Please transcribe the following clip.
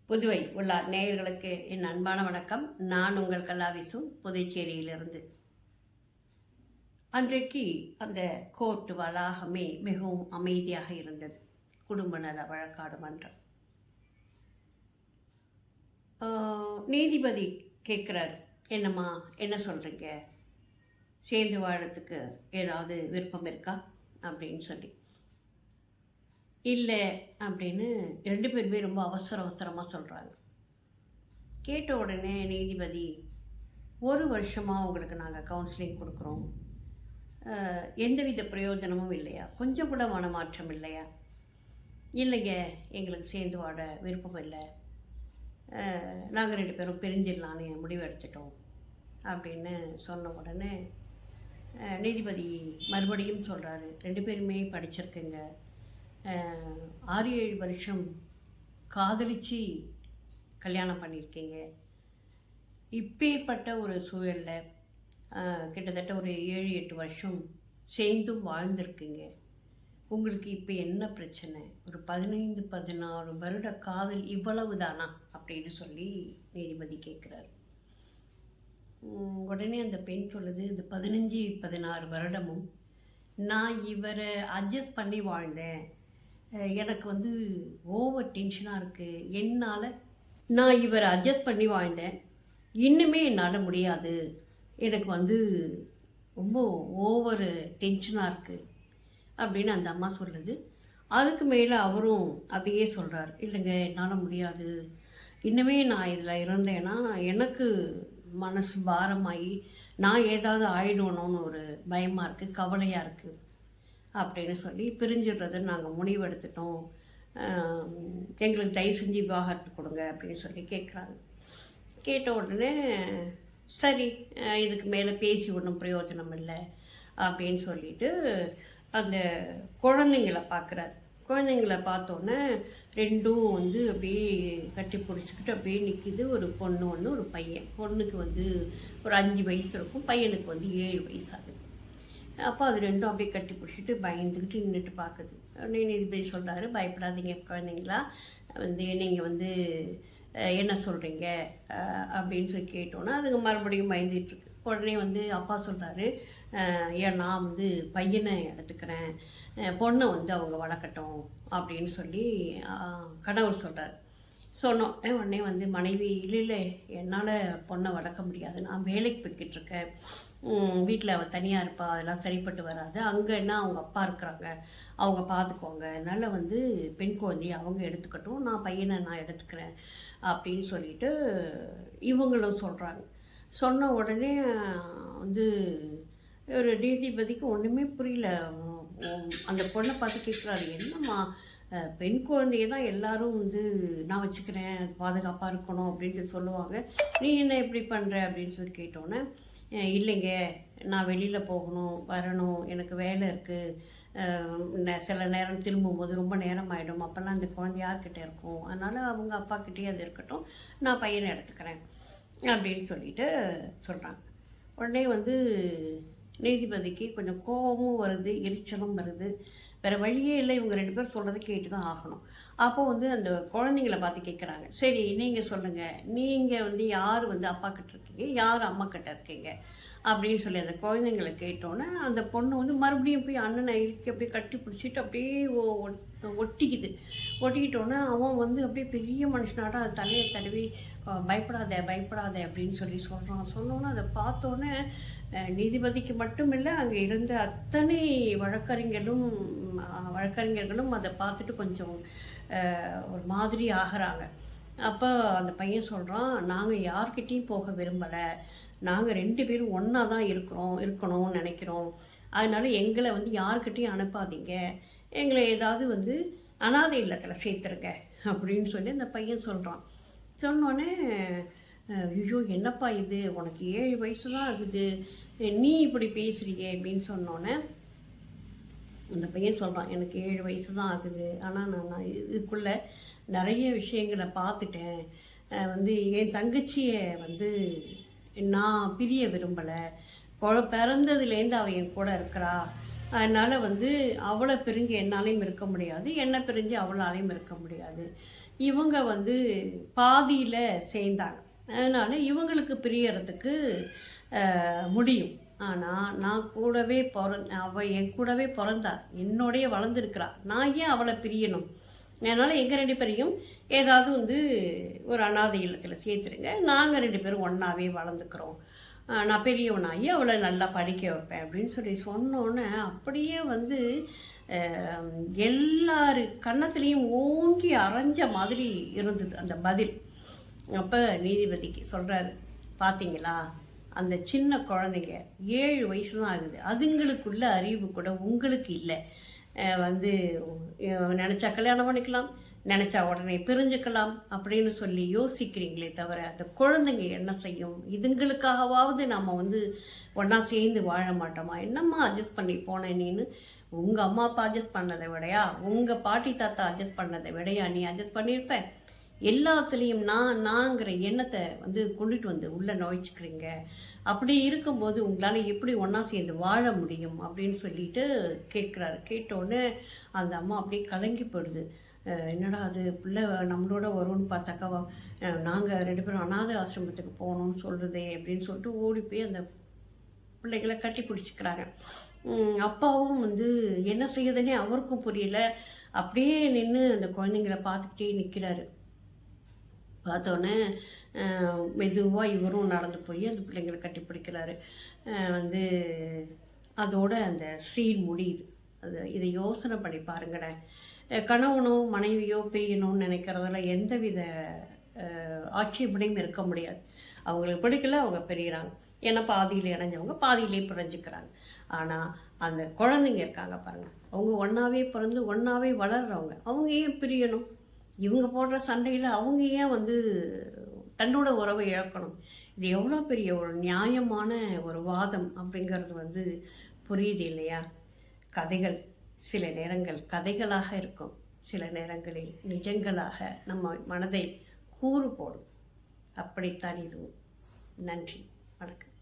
புதுவை உள்ளார் நேயர்களுக்கு என் அன்பான வணக்கம். நான் உங்கள் கலாவிசு, புதுச்சேரியிலிருந்து. அன்றைக்கு அந்த கோர்ட் வளாகமே மிகவும் அமைதியாக இருந்தது. குடும்ப நல வழக்காடு மன்றம். நீதிபதி கேட்குறார், என்னம்மா என்ன சொல்கிறீங்க, சேர்ந்து வாழறதுக்கு ஏதாவது விருப்பம் இருக்கா அப்படின்னு சொல்லி. இல்லை அப்படின்னு ரெண்டு பேருமே ரொம்ப அவசரமாக சொல்கிறாங்க. கேட்ட உடனே நீதிபதி, 1 வருஷமாக உங்களுக்கு நாங்கள் கவுன்சிலிங் கொடுக்குறோம், எந்தவித பிரயோஜனமும் இல்லையா, கொஞ்சம் கூட மனமாற்றம் இல்லையா? இல்லைங்க, எங்களுக்கு சேர்ந்து வாழ விருப்பம் இல்லை, நாங்கள் 2 பேரும் பிரிஞ்சிடலான்னு முடிவு எடுத்துட்டோம் அப்படின்னு சொன்ன உடனே நீதிபதி மறுபடியும் சொல்கிறாரு, 2 பேருமே படிச்சிருக்குங்க, 6-7 வருஷம் காதலிச்சு கல்யாணம் பண்ணியிருக்கீங்க, இப்பேற்பட்ட ஒரு சூழலில் கிட்டத்தட்ட ஒரு 7-8 வருஷம் சேர்ந்தும் வாழ்ந்திருக்கீங்க, உங்களுக்கு இப்போ என்ன பிரச்சனை, ஒரு 15-16 வருட காதல் இவ்வளவு தானா அப்படின்னு சொல்லி நீதிபதி கேட்குறாரு. உடனே அந்த பெண் சொல்லுது, இந்த 15-16 வருடமும் நான் இவரை அட்ஜஸ்ட் பண்ணி வாழ்ந்தேன், எனக்கு ஓவர் டென்ஷனாக இருக்குது, நான் இவரை அட்ஜஸ்ட் பண்ணி வாழ்ந்தேன், இன்னுமே என்னால் முடியாது, எனக்கு ரொம்ப ஓவர் டென்ஷனாக இருக்குது அப்படின்னு அந்த அம்மா சொல்லுது. அதுக்கு மேலே அவரும் அதையே சொல்கிறார், இல்லைங்க என்னால் முடியாது, இன்னுமே நான் இதில் இருந்தேன்னா எனக்கு மனசு பாரமாகி நான் ஏதாவது ஆயிடணும்னு ஒரு பயமாக இருக்குது, கவலையாக இருக்குது அப்படின்னு சொல்லி பிரிஞ்சிடுறதை நாங்கள் முடிவெடுத்துட்டோம், எங்களுக்கு தயவு செஞ்சு விவாகரத்து கொடுங்க அப்படின்னு சொல்லி கேட்குறாங்க. கேட்ட உடனே சரி, இதுக்கு மேலே பேசி ஒன்றும் பிரயோஜனம் இல்லை அப்படின்னு சொல்லிட்டு அந்த குழந்தைங்கள பார்க்குறாரு. குழந்தைங்கள பார்த்தோன்னே ரெண்டும் அப்படியே கட்டி பிடிச்சிக்கிட்டு அப்படியே நிற்கிது. ஒரு பொண்ணு ஒன்று, ஒரு பையன். பொண்ணுக்கு ஒரு 5 வயசு இருக்கும், பையனுக்கு 7 வயசு ஆகுது. அப்போ அது ரெண்டும் அப்படியே கட்டி பிடிச்சிட்டு பயந்துக்கிட்டு நின்றுட்டு பார்க்குது. உடனே நீதிபதி சொல்கிறாரு, பயப்படாதீங்க குழந்தைங்களா, நீங்கள் என்ன சொல்கிறீங்க அப்படின்னு சொல்லி கேட்டோன்னா அதுக்கு மறுபடியும் பயந்துட்டுருக்கு. உடனே அப்பா சொல்கிறாரு, ஏன் நான் பையனை எடுத்துக்கிறேன், பொண்ணை அவங்க வளர்க்கட்டும் அப்படின்னு சொல்லி கணவர் சொல்கிறார். சொன்னோம். உடனே மனைவி, இல்லை என்னால் பொண்ணை வளர்க்க முடியாது, நான் வேலைக்கு போய்கிட்டுருக்கேன், வீட்டில் அவள் தனியாக இருப்பாள், அதெல்லாம் சரிப்பட்டு வராது, அங்கேன்னா அவங்க அப்பா இருக்கிறாங்க, அவங்க பார்த்துக்குவாங்க, அதனால் பெண் குழந்தையை அவங்க எடுத்துக்கட்டும், நான் பையனை நான் எடுத்துக்கிறேன் அப்படின்னு சொல்லிட்டு இவங்களும் சொல்கிறாங்க. சொன்ன உடனே ஒரு நீதிபதிக்கு ஒன்றுமே புரியல. அந்த பொண்ணை பார்த்து கேட்குறாரு, என்னம்மா பெண் குழந்தைய தான் எல்லோரும் நான் வச்சுக்கிறேன், பாதுகாப்பாக இருக்கணும் அப்படின்னு சொல்லி சொல்லுவாங்க, நீ என்ன இப்படி பண்ணுற அப்படின்னு சொல்லி கேட்டோன்னே, இல்லைங்க நான் வெளியில் போகணும் வரணும், எனக்கு வேலை இருக்குது, சில நேரம் திரும்பும்போது ரொம்ப நேரம் ஆகிடும், அப்போல்லாம் அந்த குழந்தை யார்கிட்ட இருக்கும், அதனால் அவங்க அப்பாக்கிட்டே அது இருக்கட்டும், நான் பையனை எடுத்துக்கிறேன் அப்படின்னு சொல்லிட்டு சொல்கிறாங்க. உடனே நீதிபதிக்கு கொஞ்சம் கோபமும் வருது, எரிச்சலும் வருது. வேறு வழியே இல்லை, இவங்க 2 பேர் சொல்கிறத கேட்டு தான் ஆகணும். அப்போது அந்த குழந்தைங்கள பார்த்து கேட்குறாங்க, சரி நீங்கள் சொல்லுங்கள், நீங்கள் யார் அப்பா கிட்ட இருக்கீங்க, யார் அம்மா கிட்ட இருக்கீங்க அப்படின்னு சொல்லி அந்த குழந்தைங்களை கேட்டோன்னே அந்த பொண்ணு மறுபடியும் போய் அண்ணனை இறுக்கி அப்படியே கட்டி பிடிச்சிட்டு அப்படியே ஒட்டிக்கிட்டோன்னே அவன் அப்படியே பெரிய மனுஷனாட அது தலையை தடவி பயப்படாத அப்படின்னு சொல்லி சொன்னோன்னே அதை பார்த்தோன்னே நீதிபதிக்கு மட்டும் இல்லை, அங்கே இருந்த அத்தனை வழக்கறிஞர்களும் அதை பார்த்துட்டு கொஞ்சம் ஒரு மாதிரி ஆகிறாங்க. அப்போ அந்த பையன் சொல்கிறான், நாங்கள் யார்கிட்டையும் போக விரும்பலை, நாங்கள் 2 பேரும் ஒன்றா தான் இருக்கணும்னு நினைக்கிறோம், அதனால் எங்களை யார்கிட்டையும் அனுப்பாதீங்க, எங்களை ஏதாவது அனாதை இல்லத்தில் சேர்த்துருங்க அப்படின்னு சொல்லி அந்த பையன் சொல்கிறான். சொன்னோடனே, ஐயோ என்னப்பா இது, உனக்கு 7 வயசு தான் ஆகுது, நீ இப்படி பேசுகிறீங்க அப்படின்னு சொன்னோன்னே அந்த பையன் சொல்கிறான், எனக்கு 7 வயசு தான் ஆகுது, ஆனால் நான் இதுக்குள்ளே நிறைய விஷயங்களை பார்த்துட்டேன், என் தங்கச்சியை நான் பிரிய விரும்பலை, பிறந்ததுலேருந்து அவள் என் கூட இருக்கிறா, அதனால் அவளை பிரிஞ்சு என்னாலையும் இருக்க முடியாது, என்னை பிரிஞ்சு அவளாலையும் இருக்க முடியாது. இவங்க வந்து பாதியில் சேர்ந்தாங்க. அதனால் இவங்களுக்கு பிரியறதுக்கு முடியும். ஆனால் நான் கூடவே அவள் என் கூடவே பிறந்தா, என்னோடய வளர்ந்துருக்கிறா. நான் ஏன் அவளை பிரியணும்? அதனால் எங்கள் 2 பேரையும் ஏதாவது வந்து ஒரு அனாதை இல்லத்தில் சேர்த்துருங்க. நாங்கள் 2 பேரும் ஒன்றாவே வளர்ந்துக்கிறோம். நான் பெரியவனாகி அவளை நல்லா படிக்க வைப்பேன் அப்படின்னு சொல்லி சொன்னோன்னே அப்படியே வந்து எல்லார் கன்னத்துலேயும் ஓங்கி அரைஞ்ச மாதிரி இருந்தது அந்த பதில். அப்போ நீதிபதிக்கு சொல்கிறாரு, பார்த்தீங்களா, அந்த சின்ன குழந்தைங்க 7 வயசு தான் ஆகுது, அதுங்களுக்குள்ள அறிவு கூட உங்களுக்கு இல்லை. வந்து நினச்சா கல்யாணம் பண்ணிக்கலாம், நினச்சா உடனே பிரிஞ்சுக்கலாம் அப்படின்னு சொல்லி யோசிக்கிறீங்களே தவிர அந்த குழந்தைங்க என்ன செய்யும்? இதுங்களுக்காகவாவது நம்ம வந்து ஒன்றா சேர்ந்து வாழ மாட்டோமா? என்னம்மா அட்ஜஸ்ட் பண்ணி போனேன் நீன்னு? உங்கள் அம்மா அப்பா அட்ஜஸ்ட் பண்ணதை விடையா, உங்கள் பாட்டி தாத்தா அட்ஜஸ்ட் பண்ணதை விடையா நீ அட்ஜஸ்ட் பண்ணியிருப்ப? எல்லாத்துலேயும் நாங்கிற எண்ணத்தை வந்து கொண்டுட்டு வந்து உள்ளே நுழைச்சிக்கிறீங்க. அப்படி இருக்கும்போது உங்களால் எப்படி ஒன்றா சேர்ந்து வாழ முடியும் அப்படின்னு சொல்லிட்டு கேட்குறாரு. கேட்டோடனே அந்த அம்மா அப்படியே கலங்கி போயிடுது. என்னடா அது, பிள்ளை நம்மளோட வரும்னு பார்த்தாக்கா நாங்கள் 2 பேரும் அனாதை ஆசிரமத்துக்கு போகணும்னு சொல்கிறதே அப்படின்னு சொல்லிட்டு ஓடி போய் அந்த பிள்ளைகளை கட்டி பிடிச்சிக்கிறாங்க. அப்பாவும் வந்து என்ன செய்யுதுன்னே அவருக்கும் புரியல. அப்படியே நின்று அந்த குழந்தைங்களை பார்த்துக்கிட்டே நிற்கிறாரு. பார்த்தோன்னே மெதுவாக இவரும் நடந்து போய் அந்த பிள்ளைங்களை கட்டி பிடிக்கிறாரு. வந்து அதோட அந்த சீன் முடியுது. இதை யோசனை பண்ணி பாருங்களேன். கணவனோ மனைவியோ பிரியணும்னு நினைக்கிறதுல எந்தவித ஆட்சேபனையும் இருக்க முடியாது. அவங்களுக்கு பிடிக்கல, அவங்க பிரிகிறாங்க. ஏன்னா பாதியில் இணைஞ்சவங்க பாதியிலே பிரிஞ்சுக்கிறாங்க. ஆனால் அந்த குழந்தைங்க இருக்காங்க பாருங்கள், அவங்க ஒன்றாவே பிறந்து ஒன்றாவே வளர்கிறவங்க, அவங்க ஏன் பிரியணும்? இவங்க போடுற சண்டையில் அவங்க ஏன் வந்து தன்னோட உறவை இழக்கணும்? இது எவ்வளோ பெரிய ஒரு நியாயமான ஒரு வாதம் அப்படிங்கிறது வந்து புரியுது இல்லையா? கதைகள் சில நேரங்கள் கதைகளாக இருக்கும், சில நேரங்களில் நிஜங்களாக நம்ம மனதை கூறு போடும். அப்படித்தான் இதுவும். நன்றி, வணக்கம்.